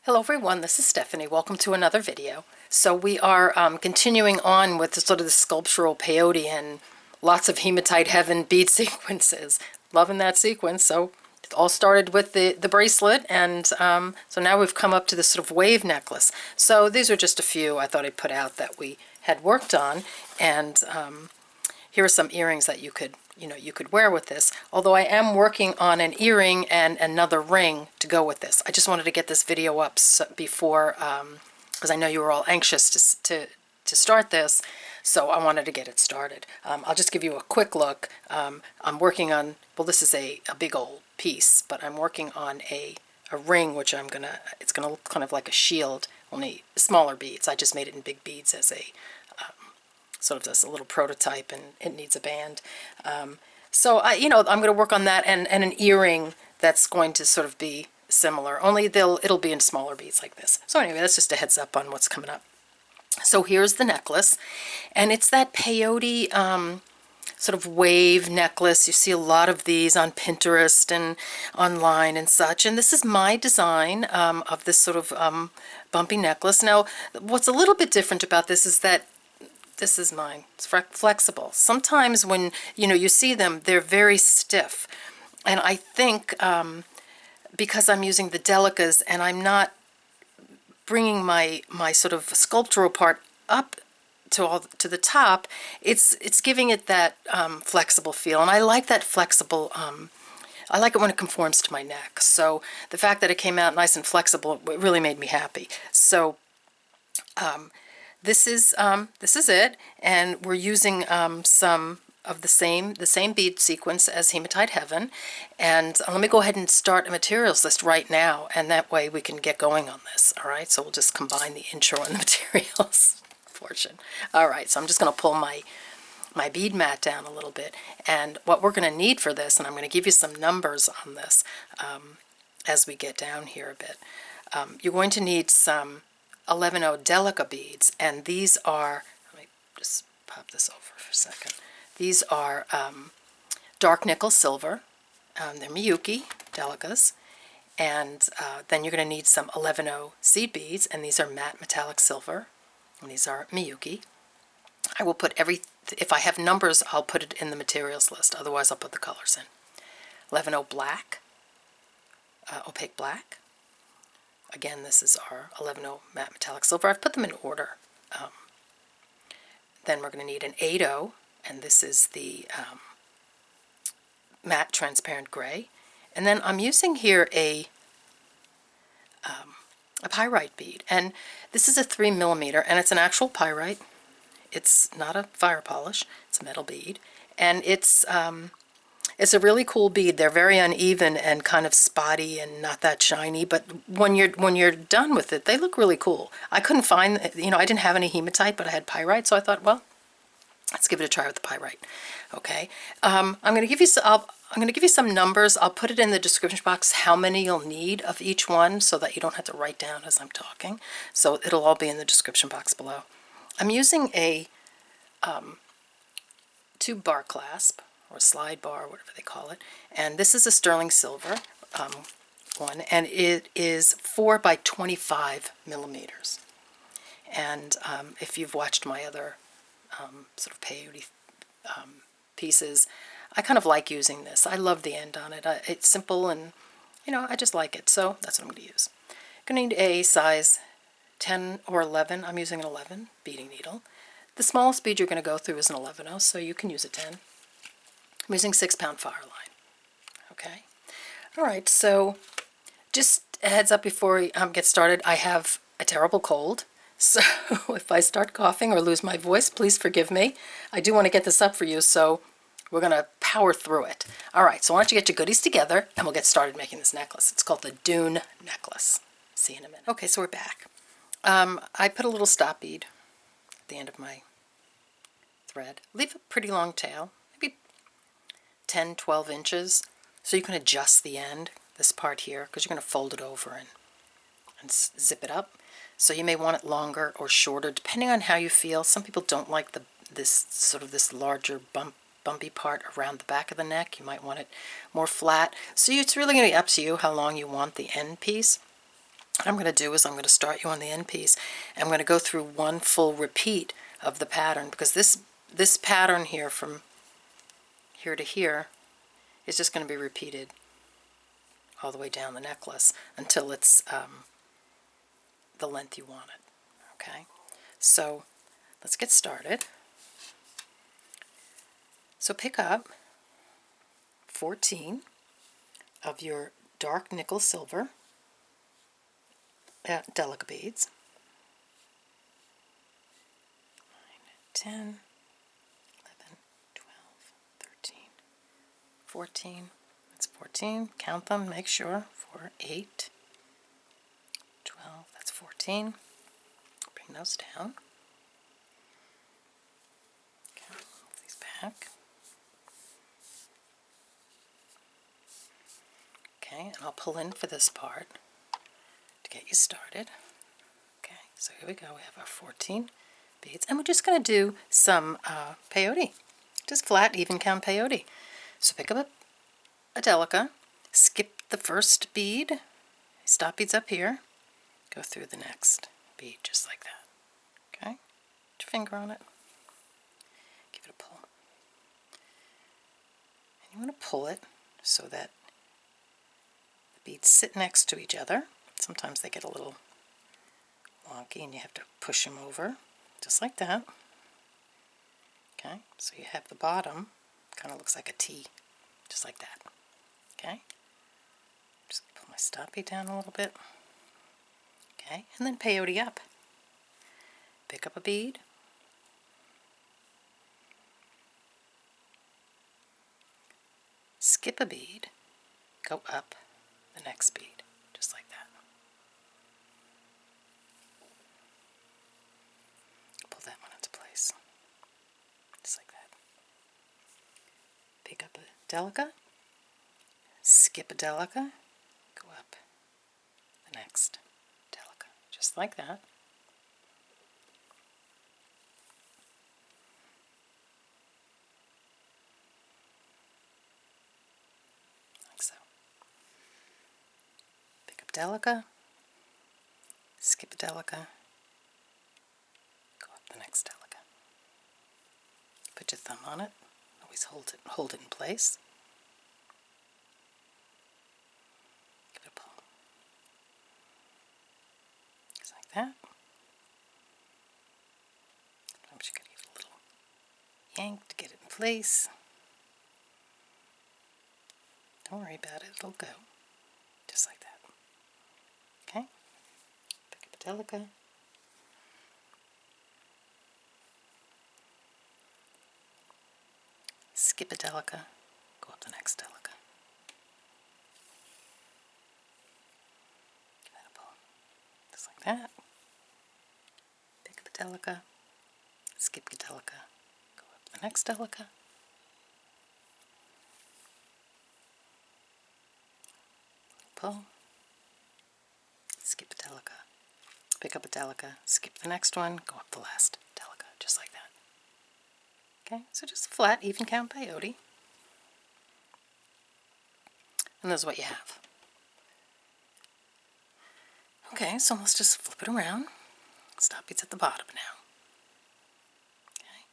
Hello everyone, this is Stephanie. Welcome to another video. So we are continuing on with sort of the sculptural peyote and lots of hematite heaven bead sequences. Loving that sequence. So it all started with the bracelet, and so now we've come up to this sort of wave necklace. So these are just a few I thought I'd put out that we had worked on, and here are some earrings that you could wear with this. Although I am working on an earring and another ring to go with this. I just wanted to get this video up before, because I know you were all anxious to start this, so I wanted to get it started. I'll just give you a quick look. I'm working on, well, this is a big old piece, but I'm working on a ring, which it's gonna look kind of like a shield, only smaller beads. I just made it in big beads as a sort of this a little prototype, and it needs a band. So I'm going to work on that, and an earring that's going to sort of be similar, only it'll be in smaller beads like this. So anyway, that's just a heads up on what's coming up. So here's the necklace, and it's that peyote sort of wave necklace. You see a lot of these on Pinterest and online and such, and this is my design of this sort of bumpy necklace. Now, what's a little bit different about this is that this is mine. It's flexible. Sometimes when you see them, they're very stiff, and I think because I'm using the Delicas and I'm not bringing my sort of sculptural part up to the top, it's giving it that flexible feel, and I like that flexible. I like it when it conforms to my neck. So the fact that it came out nice and flexible, it really made me happy. So. This is it, and we're using some of the same bead sequence as Hematite Heaven. And let me go ahead and start a materials list right now, and that way we can get going on this. All right, so we'll just combine the intro and the materials portion. All right, so I'm just going to pull my bead mat down a little bit, and what we're going to need for this, and I'm going to give you some numbers on this as we get down here a bit. You're going to need some 11/0 Delica beads, and these are, let me just pop this over for a second. These are dark nickel silver. They're Miyuki Delicas, and then you're going to need some 11/0 seed beads, and these are matte metallic silver, and these are Miyuki. I will put if I have numbers, I'll put it in the materials list. Otherwise, I'll put the colors in. 11/0 black, opaque black. Again, this is our 11/0 matte metallic silver. I've put them in order. Then we're going to need an 8/0, and this is the matte transparent gray. And then I'm using here a pyrite bead, and this is a 3mm, and it's an actual pyrite. It's not a fire polish. It's a metal bead, and it's a really cool bead. They're very uneven and kind of spotty and not that shiny, but when you're done with it, they look really cool. I couldn't find, I didn't have any hematite, but I had pyrite, so I thought, well, let's give it a try with the pyrite. Okay, I'm going to give you some numbers. I'll put it in the description box how many you'll need of each one, so that you don't have to write down as I'm talking. So it'll all be in the description box below. I'm using a tube bar clasp, or slide bar, whatever they call it, and this is a sterling silver one, and it is 4 by 25 millimeters. And if you've watched my other sort of peyote pieces, I kind of like using this. I love the end on it. It's simple, and I just like it, so that's what I'm going to use. I'm going to need a size 10 or 11. I'm using an 11 beading needle. The smallest bead you're going to go through is an 11/0, so you can use a 10. I'm using 6-pound Fireline. Okay. All right, so just a heads up before we get started, I have a terrible cold, so if I start coughing or lose my voice, please forgive me. I do want to get this up for you, so we're going to power through it. All right, so why don't you get your goodies together, and we'll get started making this necklace. It's called the Dune Necklace. See you in a minute. Okay, so we're back. I put a little stop bead at the end of my thread. Leave a pretty long tail, maybe 10-12 inches, so you can adjust the end, this part here, because you're going to fold it over and zip it up. So you may want it longer or shorter, depending on how you feel. Some people don't like this larger bumpy part around the back of the neck. You might want it more flat. So it's really going to be up to you how long you want the end piece. What I'm going to do is I'm going to start you on the end piece. I'm going to go through one full repeat of the pattern, because this pattern here from here to here is just going to be repeated all the way down the necklace until it's the length you want it. Okay, so let's get started. So pick up 14 of your dark nickel silver Delica beads. 9, 10, 11, 12, 13, 14. That's 14. Count them, make sure. 4, 8, 12, that's 14. Bring those down. Okay, move these back. Okay, and I'll pull in for this part to get you started. Okay, so here we go. We have our 14 beads, and we're just going to do some peyote, just flat, even count peyote. So pick up a Delica, skip the first bead, stop beads up here, go through the next bead just like that. Okay, put your finger on it, give it a pull, and you want to pull it so that the beads sit next to each other. Sometimes they get a little wonky and you have to push them over, just like that. Okay, so you have the bottom, kind of looks like a T, just like that. Okay, just pull my stop bead down a little bit. Okay, and then peyote up. Pick up a bead, skip a bead, go up the next bead, just like that. Pull that one into place, just like that. Pick up a Delica, skip a Delica, go up the next Delica, just like that. Like so. Pick up Delica, skip a Delica, go up the next Delica. Put your thumb on it, always hold it in place. Give it a pull. Just like that. Sometimes you gotta give it a little yank to get it in place. Don't worry about it, it'll go. Just like that. Okay? Pick up a Delica. Skip a Delica, go up the next Delica. Give that a pull. Just like that. Pick up a Delica, skip the Delica, go up the next Delica. Pull. Skip a Delica. Pick up a Delica, skip the next one, go up the last Delica, just like that. Okay, so just flat, even count peyote. And this is what you have. Okay, so let's just flip it around. Stop beads at the bottom now. Okay,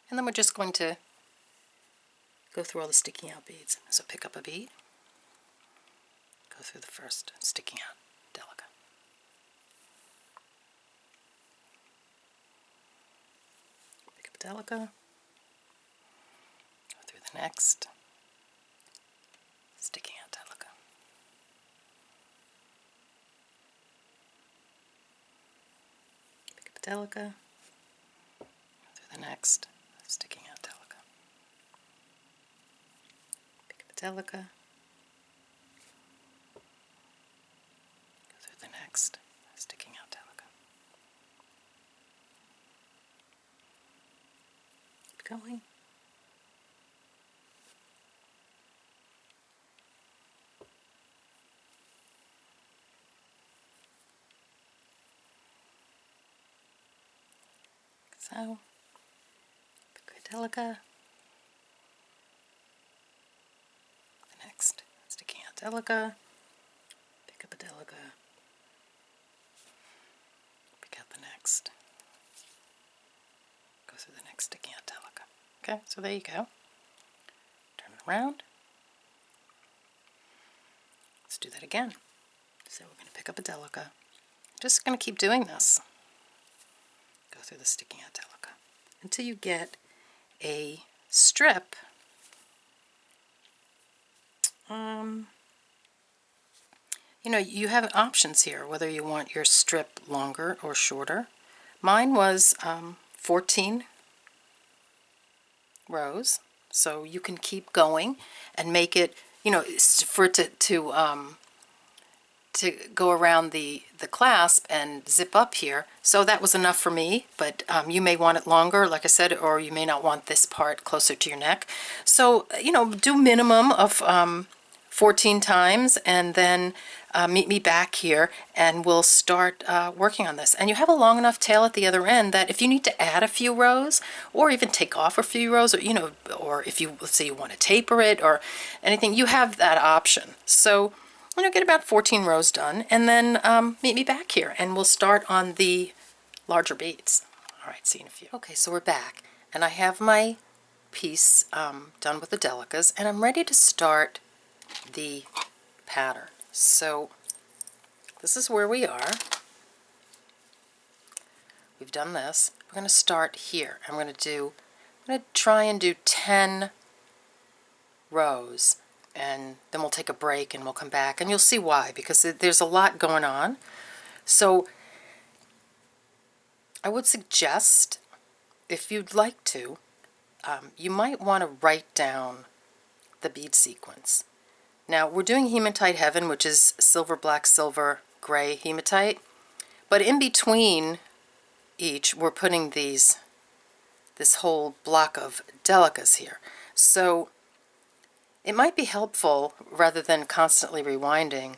and then we're just going to go through all the sticking out beads. So pick up a bead, go through the first sticking out Delica. Pick up a Delica, go through the next sticking out Delica. Pick up a Delica, go through the next sticking out Delica. Pick up a Delica, go through the next sticking out Delica. Keep going. So, pick a Delica, the next sticking out Delica, pick up a Delica, next. Go through the next sticky out Delica. Okay, so there you go. Turn it around. Let's do that again. So we're going to pick up a Delica. Just going to keep doing this. Go through the sticky out Delica until you get a strip. You know, you have options here, whether you want your strip longer or shorter. Mine was 14 rows, so you can keep going and make it, you know, for it to go around the clasp and zip up here. So that was enough for me, but you may want it longer, like I said, or you may not want this part closer to your neck. So, you know, do minimum of 14 times, and then meet me back here and we'll start working on this. And you have a long enough tail at the other end that if you need to add a few rows or even take off a few rows, or, you know, or if you, let's say you want to taper it or anything, you have that option. So, you know, get about 14 rows done, and then meet me back here and we'll start on the larger beads. All right, see you in a few. Okay, so we're back, and I have my piece done with the Delicas, and I'm ready to start the pattern. So this is where we are. We've done this. We're going to start here. I'm going to try and do 10 rows, and then we'll take a break and we'll come back, and you'll see why, because there's a lot going on. So I would suggest, if you'd like to, you might want to write down the bead sequence. Now we're doing Hematite Heaven, which is silver, black, silver, gray hematite, but in between each we're putting this whole block of Delicas here. So it might be helpful, rather than constantly rewinding,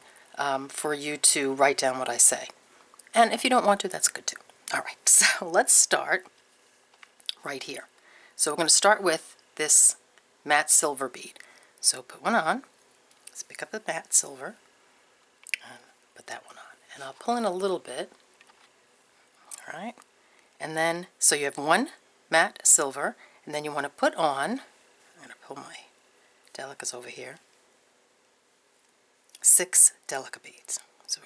for you to write down what I say. And if you don't want to, that's good too. All right, so let's start right here. So we're going to start with this matte silver bead. So put one on. Let's pick up the matte silver and put that one on. And I'll pull in a little bit. All right. And then, so you have one matte silver, and then you want to put on, I'm going to pull my Delicas over here, 6 Delica beads. So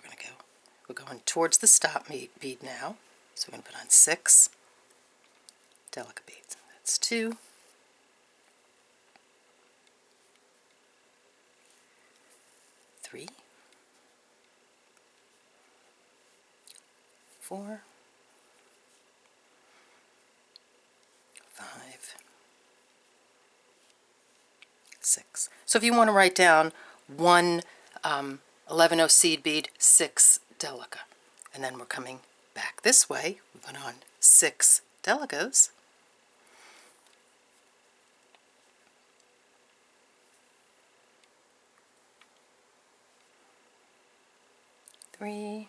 we're going towards the stop bead now. So we're going to put on 6 Delica beads. That's 2, 3, 4, 5, 6. So if you want to write down 1 11-0 seed bead, 6 Delica, and then we're coming back this way. We put on 6 Delicas, 3,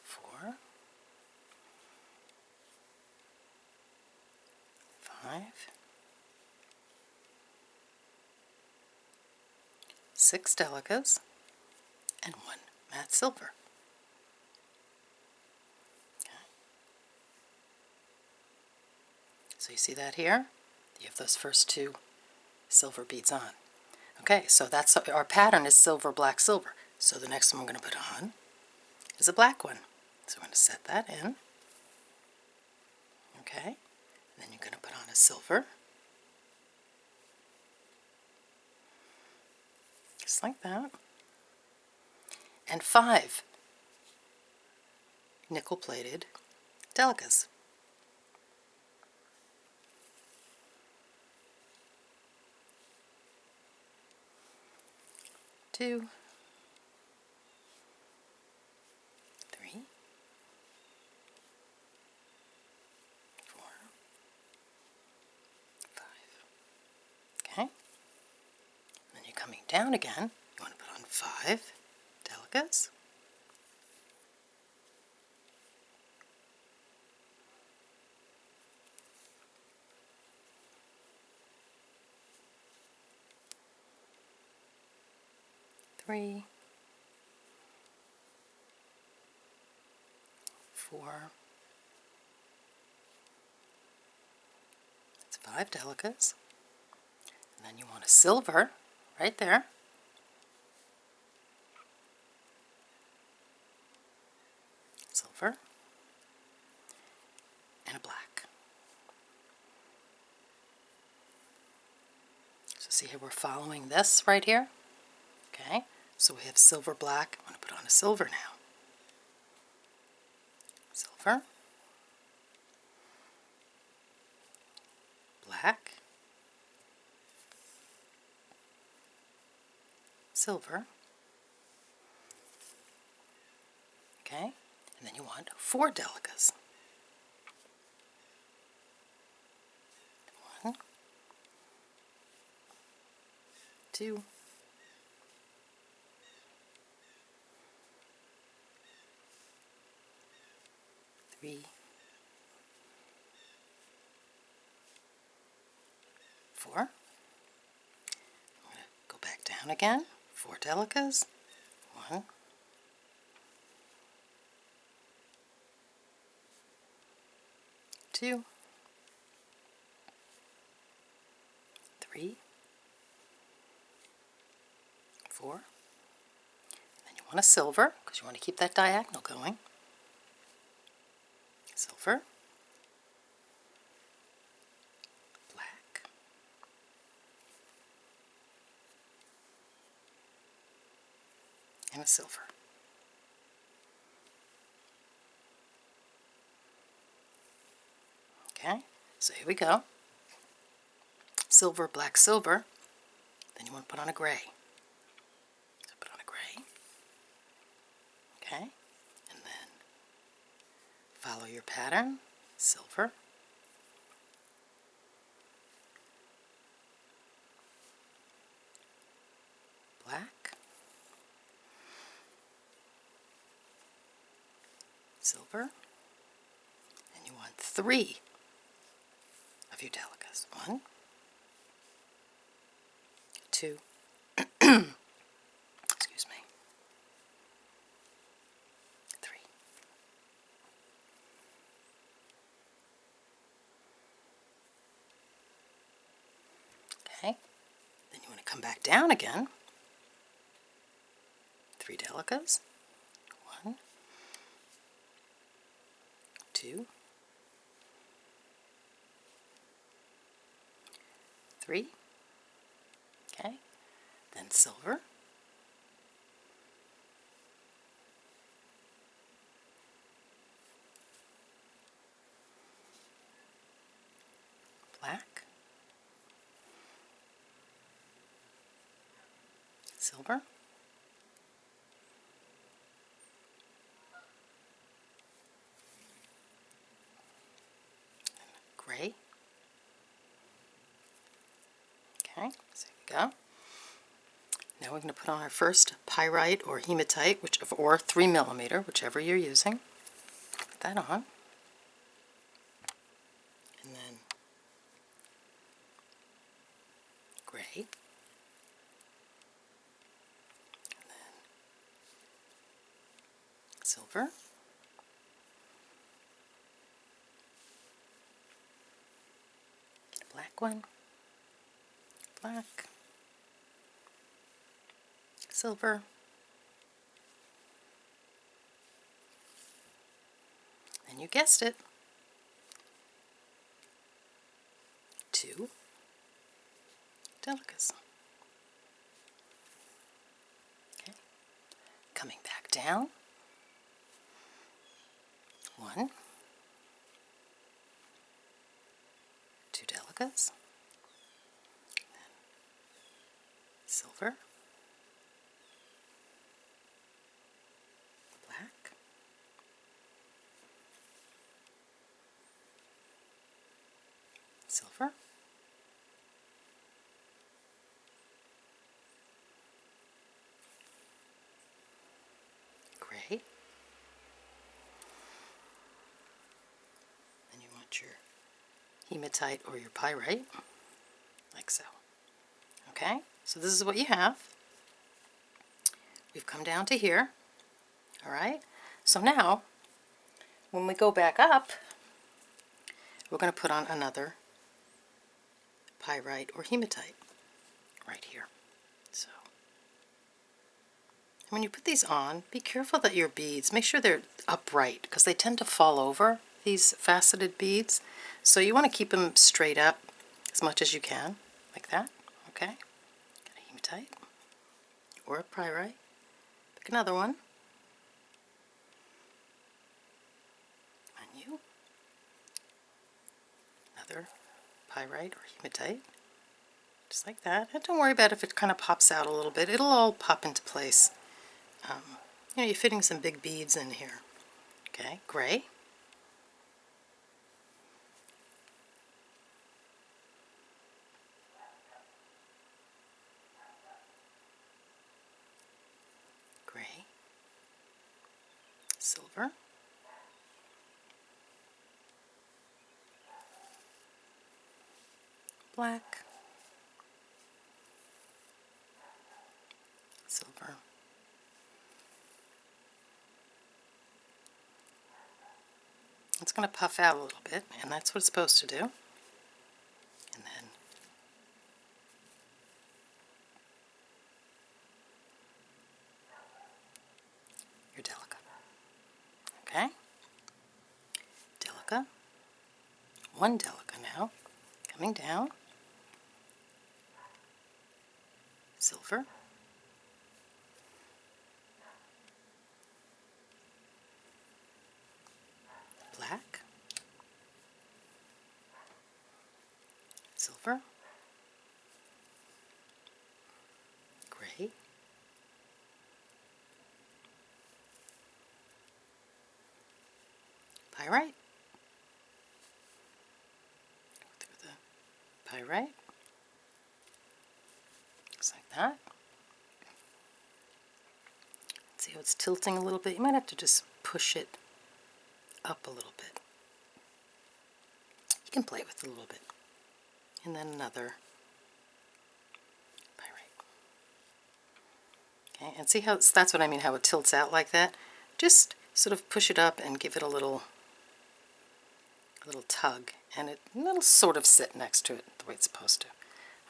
4, 5, 6 Delicas, and 1 matte silver. Okay. So you see that here? You have those first 2 silver beads on. Okay, so that's our pattern is silver, black, silver. So the next one we're going to put on is a black one. So we're going to set that in. Okay, and then you're going to put on a silver. Just like that. And 5 nickel-plated Delicas. 2, 3, 4, 5. Okay. And then you're coming down again. You want to put on 5 Delicas. 3, 3, 4. That's 5 Delicas. And then you want a silver right there. Silver. And a black. So see how we're following this right here? Okay, so we have silver, black. I'm going to put on a silver now. Silver. Black. Silver. Okay, and then you want 4 Delicas. 1, 2, 3, 4. I'm going to go back down again. 4 Delicas. 1, 2, 3, 4. And then you want a silver, because you want to keep that diagonal going. Silver. Black. And a silver. Okay, so here we go. Silver, black, silver. Then you want to put on a gray. So put on a gray. Okay, and then follow your pattern. Silver. Black. Silver. And you want 3 of your Delicas. 1, 2, excuse me, 3. Okay, then you want to come back down again. 3 Delicas. 1, 2, 3. Okay, then silver. Black. Silver. Gray. Okay, so here we go. Now we're going to put on our first pyrite or hematite, or 3mm, whichever you're using. Put that on. And then gray. And then silver. A black one. Black. Silver. And you guessed it. 2 Delicas. Okay. Coming back down. 1, 2 Delicas. Silver. Black. Silver. Gray. Then you want your hematite or your pyrite, like so. Okay, so this is what you have. we've come down to here. All right, so now when we go back up, we're going to put on another pyrite or hematite right here. So when you put these on, be careful that your beads, make sure they're upright, because they tend to fall over, these faceted beads. So you want to keep them straight up as much as you can, like that. Okay, got a hematite or a pyrite. Pick another one. And you. Another pyrite or hematite. Just like that. And don't worry about if it kind of pops out a little bit. It'll all pop into place. You know, you're fitting some big beads in here. Okay, gray. Gray. Silver. Black. Silver. It's going to puff out a little bit, and that's what it's supposed to do. And then your Delica. Okay? Delica. One Delica now. Coming down. Silver. Black. Silver. Gray. Pyrite. Go through the pyrite. Just like that. See how it's tilting a little bit? You might have to just push it up a little bit. You can play with it a little bit. And then another pyrite. Okay, and see how that's what I mean, how it tilts out like that. Just sort of push it up and give it a little tug, and it'll sort of sit next to it the way it's supposed to.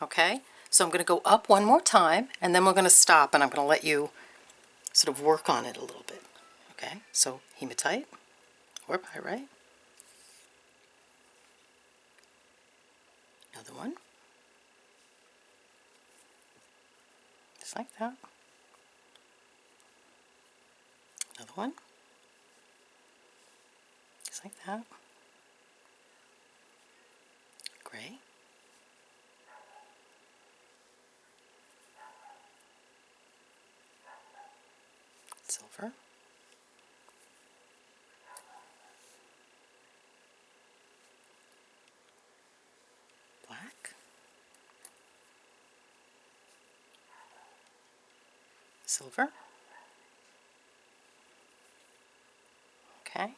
Okay, so I'm going to go up one more time, and then we're going to stop, and I'm going to let you sort of work on it a little bit. Okay, so hematite or pyrite. Another one. Just like that. Another one. Just like that. Gray. Silver. Black. Silver. Okay.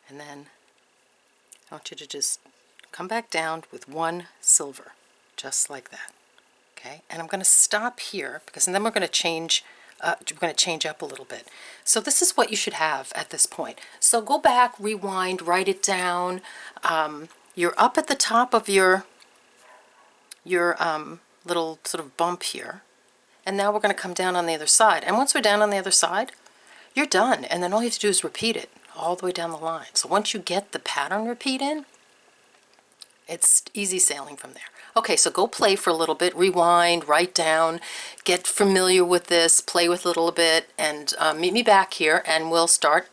And then I want you to just come back down with one silver, just like that. Okay, and I'm going to stop here because, and then we're going to change up a little bit. So this is what you should have at this point. So go back, rewind, write it down. You're up at the top of your little sort of bump here, and now we're going to come down on the other side. And once we're down on the other side, you're done. And then all you have to do is repeat it all the way down the line. So once you get the pattern repeat in, it's easy sailing from there. Okay, so go play for a little bit, rewind, write down, get familiar with this, play with it a little bit, and meet me back here, and we'll start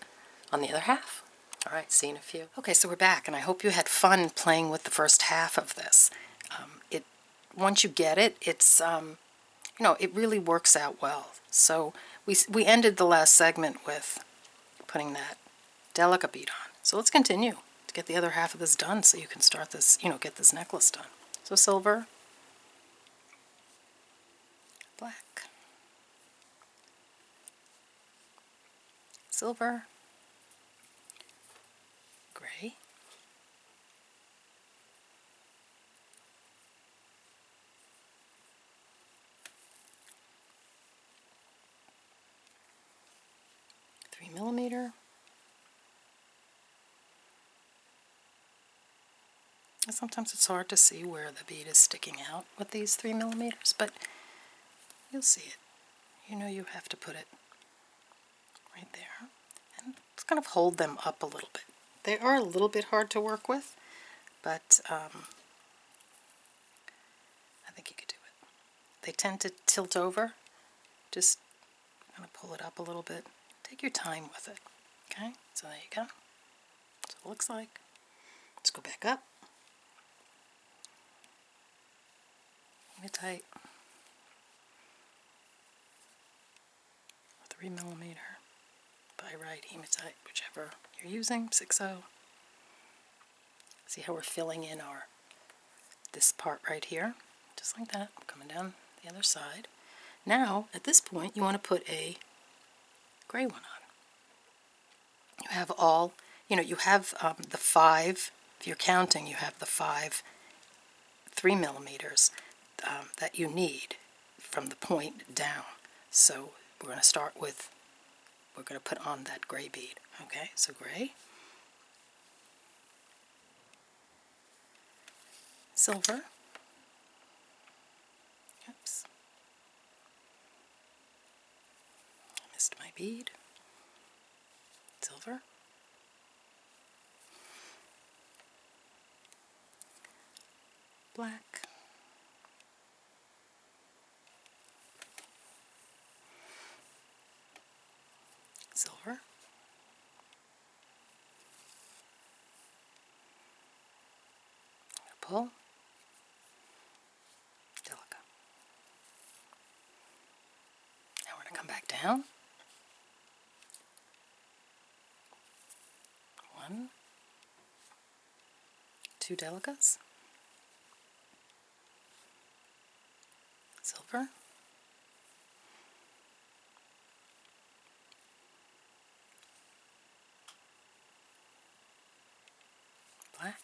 on the other half. All right, see you in a few. Okay, so we're back, and I hope you had fun playing with the first half of this. Once you get it, it's you know, it really works out well. So we ended the last segment with putting that Delica bead on. So let's continue to get the other half of this done so you can start this, you know, get this necklace done. So silver, black, silver, gray, 3mm. Sometimes it's hard to see where the bead is sticking out with these 3mm, but you'll see it. You know you have to put it right there. And it's kind of hold them up a little bit. They are a little bit hard to work with, but I think you could do it. They tend to tilt over. Just kind of pull it up a little bit. Take your time with it. Okay, so there you go. That's what it looks like. Let's go back up. Hematite. 3mm pyrite, hematite, whichever you're using, 6/0. See how we're filling in this part right here, just like that, coming down the other side. Now, at this point, you want to put a gray one on. You have all, you have the 5, if you're counting, you have the 5 3mm that you need from the point down. So we're going to start with, we're going to put on that gray bead. Okay, so gray, silver, oops, I missed my bead, silver, black, silver, pull, Delica. Now we're going to come back down. 1, 2 Delicas, silver, black,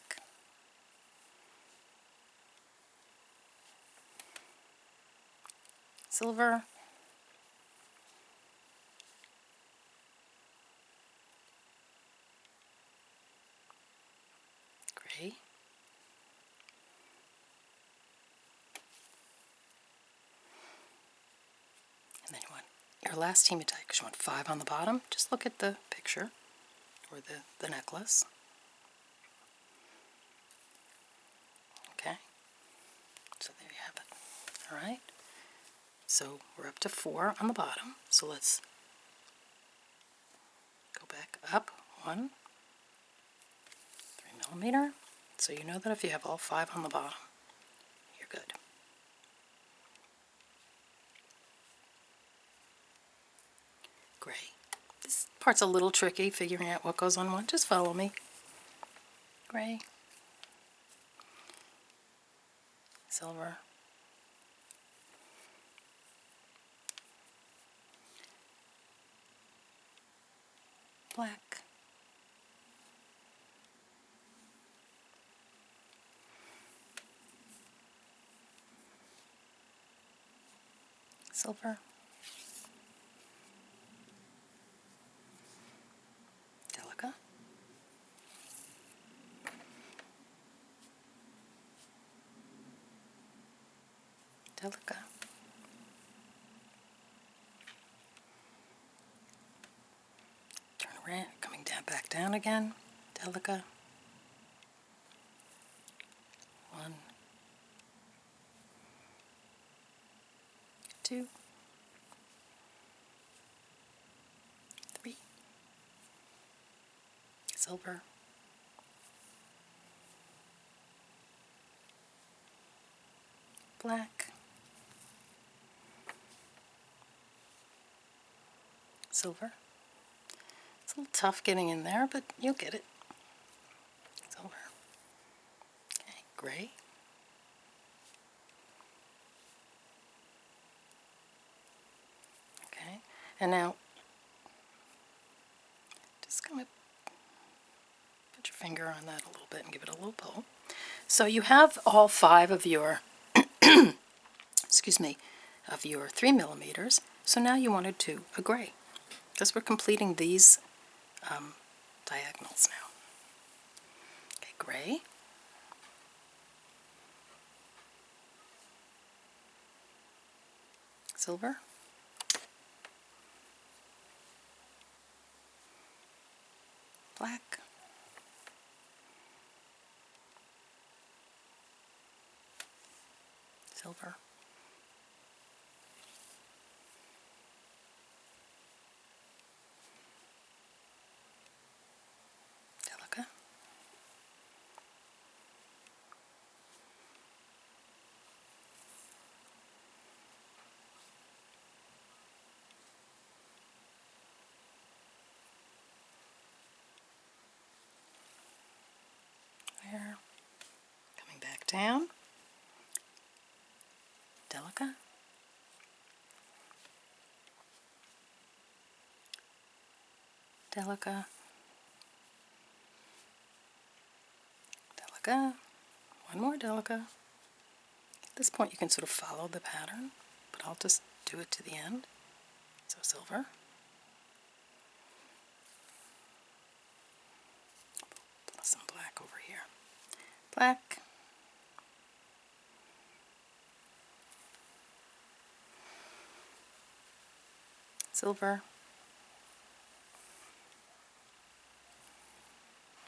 silver, gray, and then you want your last hematite, because you want 5 on the bottom. Just look at the picture, or the necklace. Okay, so there you have it. Alright, so we're up to 4 on the bottom, so let's go back up 1, 3mm. So you know that if you have all 5 on the bottom, you're good. Gray. This part's a little tricky, figuring out what goes on one. Just follow me. Gray. Silver. Black. Silver. Delica. Delica. Turn around, coming down, back down again. Delica. 1, 2, 3, silver, black, silver. It's a little tough getting in there, but you'll get it. Silver. Okay, gray. Okay, and now just kind of put your finger on that a little bit and give it a little pull. So you have all 5 of your, excuse me, of your 3mm. So now you want to do a gray. because we're completing these diagonals now. Okay, gray. Silver. Black. Silver. Delica. There. Coming back down. Delica. Delica. Delica. One more Delica. At this point you can sort of follow the pattern, but I'll just do it to the end. So silver. Plus some black over here. Black. Silver.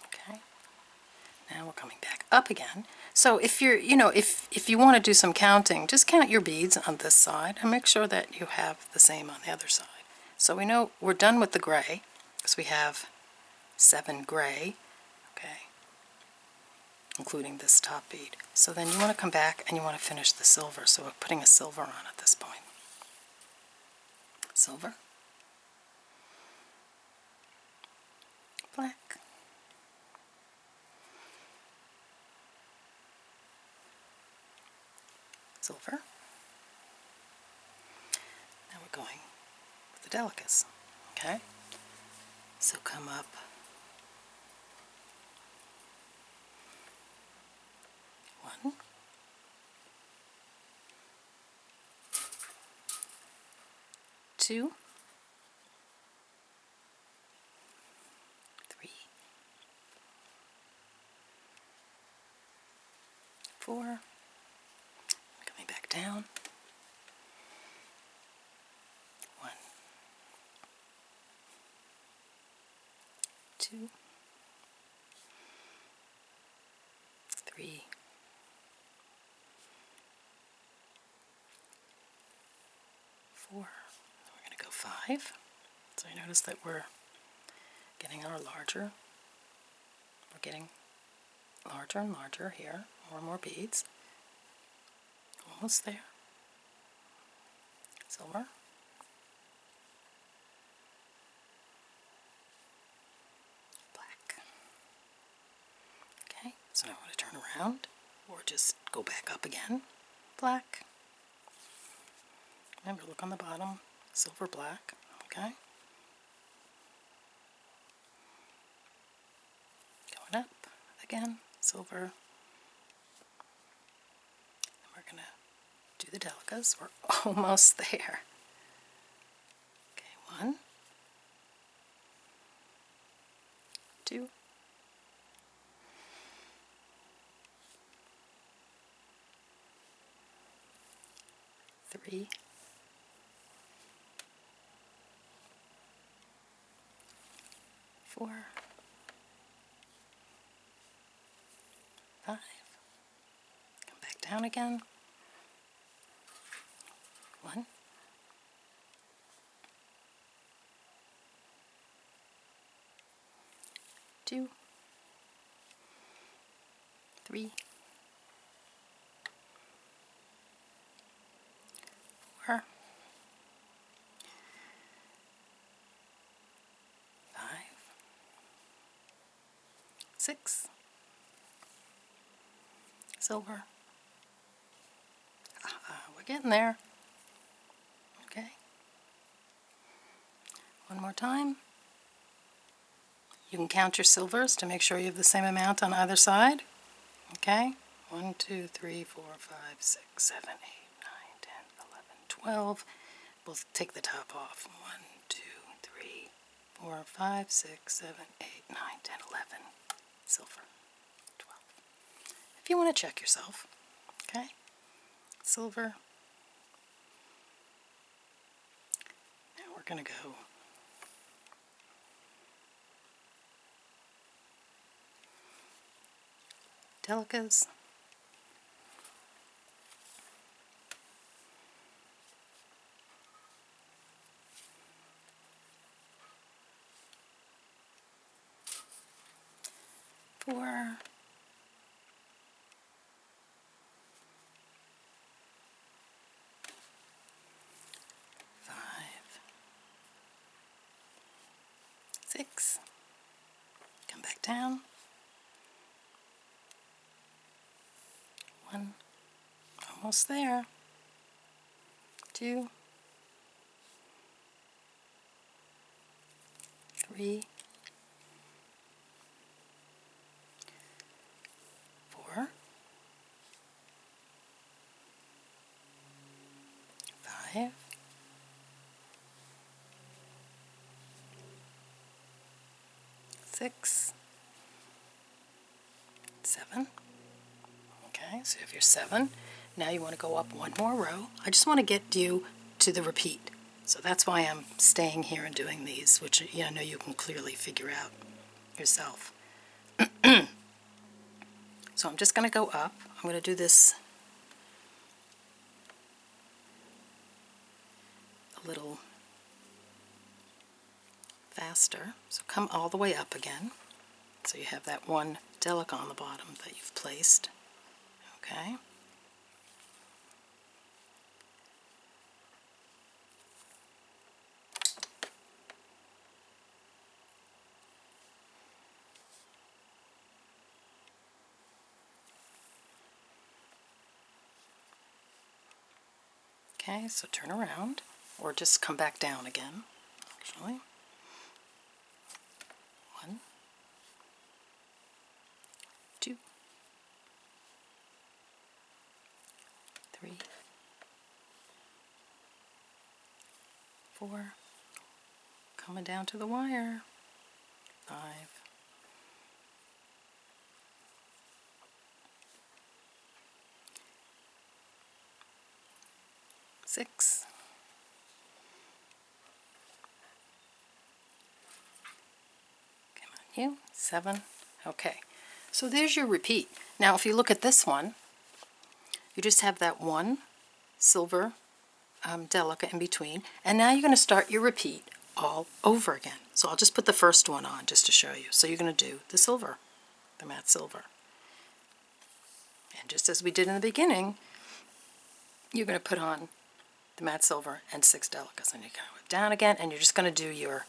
Okay. Now we're coming back up again. So if you're, if you want to do some counting, just count your beads on this side and make sure that you have the same on the other side. So we know we're done with the gray, because we have 7 gray, okay, including this top bead. So then you want to come back and you want to finish the silver. So we're putting a silver on at this point. Silver. Black. Silver. Now we're going with the Delicas. Okay? So come up one, two, 3, 4, coming back down, 1, 2, 3, 4, we're going to go 5. So you notice that we're getting our larger, we're getting larger and larger here, more and more beads. Almost there. Silver. Black. Okay, so now I want to turn around or just go back up again. Black. Remember, look on the bottom. Silver, black. Okay. Going up again. Silver. And we're going to do the Delicas. We're almost there. Okay, 1, 2, 3, 4, 5. Come back down again. 1, 2, 3, 4, 5, 6, silver. We're getting there. Okay. One more time. You can count your silvers to make sure you have the same amount on either side. Okay. 1, 2, 3, 4, 5, 6, 7, 8, 9, 10, 11, 12. We'll take the top off. 1, 2, 3, 4, 5, 6, 7, 8, 9, 10, 11. Silver. 12. If you want to check yourself, okay? Silver. Now we're going to go Delicas. Four. 5. 6. Come back down. 1. Almost there. 2. 3. 4. 5. 6. 7. Okay, so if you're 7, now you want to go up one more row. I just want to get you to the repeat. So that's why I'm staying here and doing these, which I know you can clearly figure out yourself. So I'm just going to go up. I'm going to do this a little faster. So come all the way up again. So you have that one Delica on the bottom that you've placed. Okay. Okay, so turn around, or just come back down again, actually. 1, 2, 3, 4, coming down to the wire, 5, 6, 7. Okay, so there's your repeat. Now if you look at this one, you just have that one silver Delica in between, and now you're going to start your repeat all over again. So I'll just put the first one on just to show you. So you're going to do the silver, the matte silver. And just as we did in the beginning, you're going to put on the matte silver and 6 Delicas, and you're going to go down again, and you're just going to do your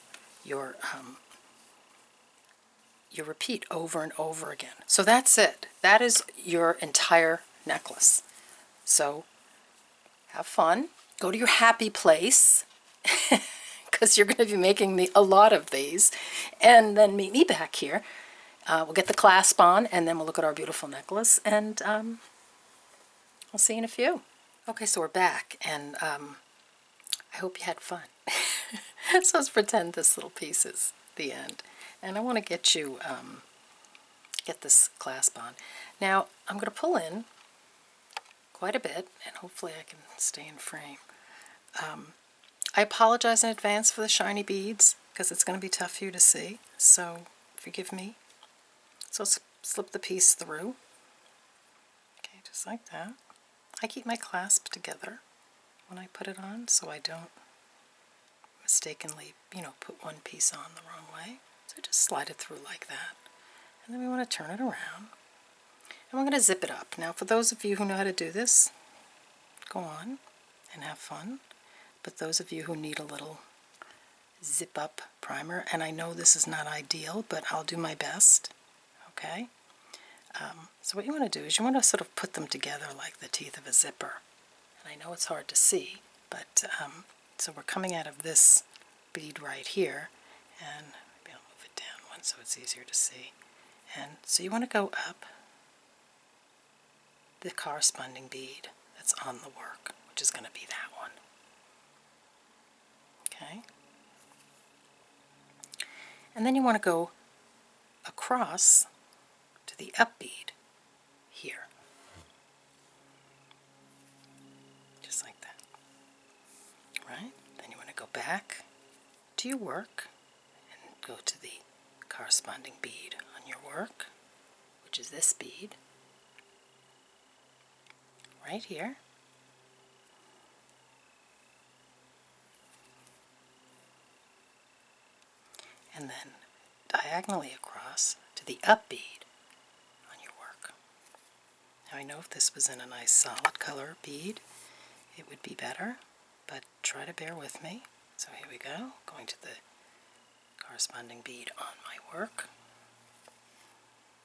repeat over and over again. So that's it. That is your entire necklace. So have fun. Go to your happy place, because you're going to be making a lot of these, and then meet me back here. We'll get the clasp on, and then we'll look at our beautiful necklace, and I'll see you in a few. Okay, so we're back, and I hope you had fun. So let's pretend this little piece is the end. And I want to get you, get this clasp on. Now, I'm going to pull in quite a bit, and hopefully I can stay in frame. I apologize in advance for the shiny beads, because it's going to be tough for you to see, so forgive me. So let's slip the piece through. Okay, just like that. I keep my clasp together when I put it on, so I don't mistakenly, put one piece on the wrong way. So just slide it through like that. And then we want to turn it around. And we're going to zip it up. Now, for those of you who know how to do this, go on and have fun. But those of you who need a little zip up primer, and I know this is not ideal, but I'll do my best. Okay? So what you want to do is you want to sort of put them together like the teeth of a zipper. And I know it's hard to see, but so we're coming out of this bead right here, and maybe I'll move it down one so it's easier to see. And so you want to go up the corresponding bead that's on the work, which is going to be that one. Okay? And then you want to go across to the up bead here. Just like that. Right? Then you want to go back to your work and go to the corresponding bead on your work, which is this bead right here. And then diagonally across to the up bead on your work. Now I know if this was in a nice solid color bead, it would be better, but try to bear with me. So here we go, going to the corresponding bead on my work.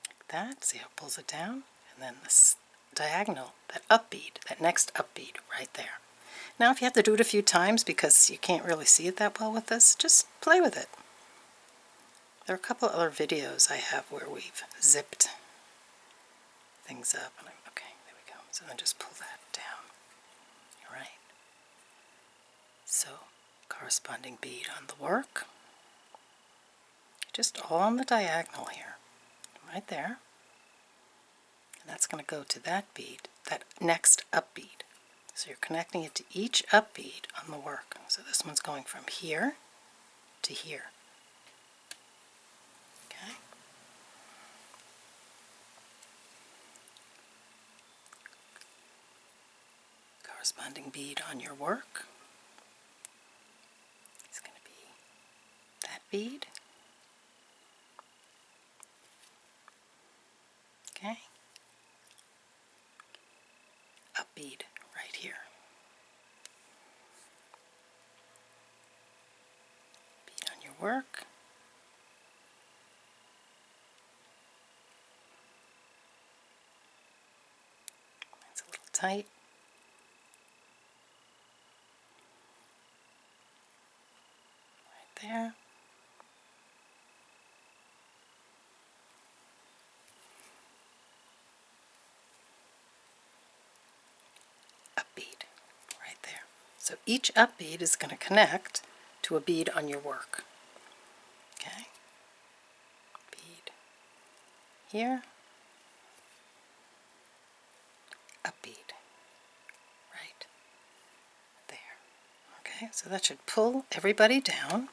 Like that, see how it pulls it down? And then this diagonal, that up bead, that next up bead right there. Now if you have to do it a few times because you can't really see it that well with this, just play with it. There are a couple other videos I have where we've zipped things up. And okay, there we go. So then just pull that down. All right. So corresponding bead on the work. Just all on the diagonal here. Right there. And that's going to go to that bead, that next up bead. So you're connecting it to each up bead on the work. So this one's going from here to here. Okay. Corresponding bead on your work is going to be that bead. Okay. Up bead right here. Bead on your work. It's a little tight. Right there. Up bead right there. So each up bead is going to connect to a bead on your work. Okay. Bead here. Up bead right there. Okay, so that should pull everybody down.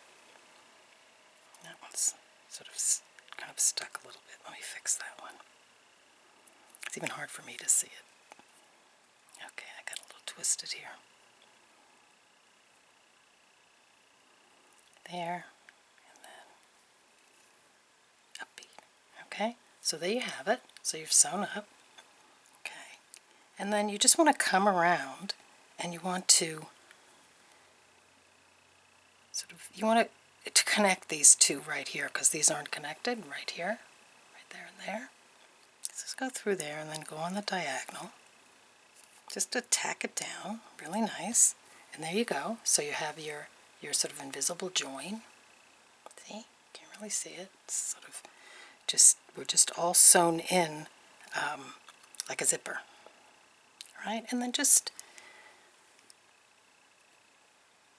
That one's sort of kind of stuck a little bit. Let me fix that one. It's even hard for me to see it. Okay, I got a little twisted here. There, and then up bead. Okay, so there you have it. So you've sewn up. Okay, and then you just want to come around and you want to you want to connect these two right here because these aren't connected right here, right there and there. So just go through there and then go on the diagonal. Just to tack it down, really nice. And there you go. So you have your sort of invisible join. See? Can't really see it. It's sort of we're just all sewn in like a zipper. All right? And then just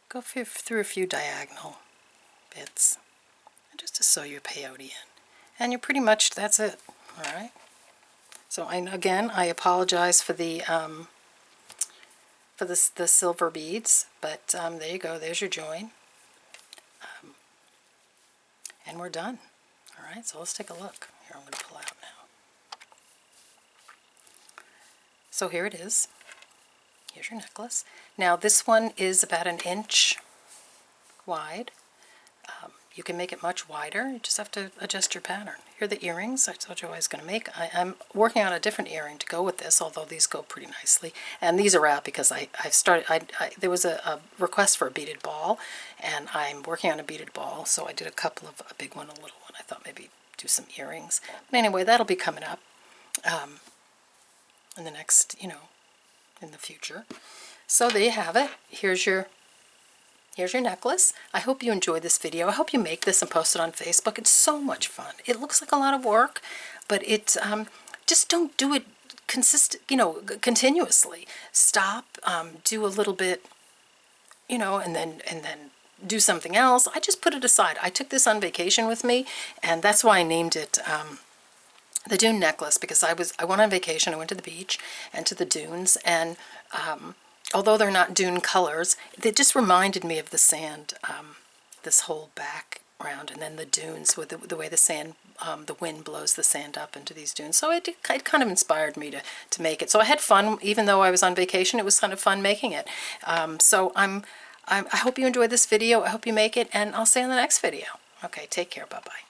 go through a few diagonal bits just to sew your peyote in. And you're pretty much, that's it. All right? So again, I apologize for the silver beads, but there you go. There's your join, and we're done. All right. So let's take a look. Here, I'm going to pull out now. So here it is. Here's your necklace. Now this one is about 1 inch wide. You can make it much wider. You just have to adjust your pattern. Here are the earrings I told you I was going to make. I'm working on a different earring to go with this, although these go pretty nicely. And these are out because there was a request for a beaded ball, and I'm working on a beaded ball, so I did a couple of, a big one, a little one. I thought maybe do some earrings. But anyway, that'll be coming up in the next, in the future. So there you have it. Here's your necklace. I hope you enjoyed this video. I hope you make this and post it on Facebook. It's so much fun. It looks like a lot of work, but it's just don't do it continuously. Stop, do a little bit, and then do something else, I just put it aside. I took this on vacation with me, and that's why I named it the Dune Necklace, because I went on vacation. I went to the beach and to the dunes, and although they're not dune colors, they just reminded me of the sand, this whole background, and then the dunes with the way the sand, the wind blows the sand up into these dunes. So it kind of inspired me to make it. So I had fun, even though I was on vacation. It was kind of fun making it. So I hope you enjoyed this video. I hope you make it, and I'll see you in the next video. Okay, take care. Bye-bye.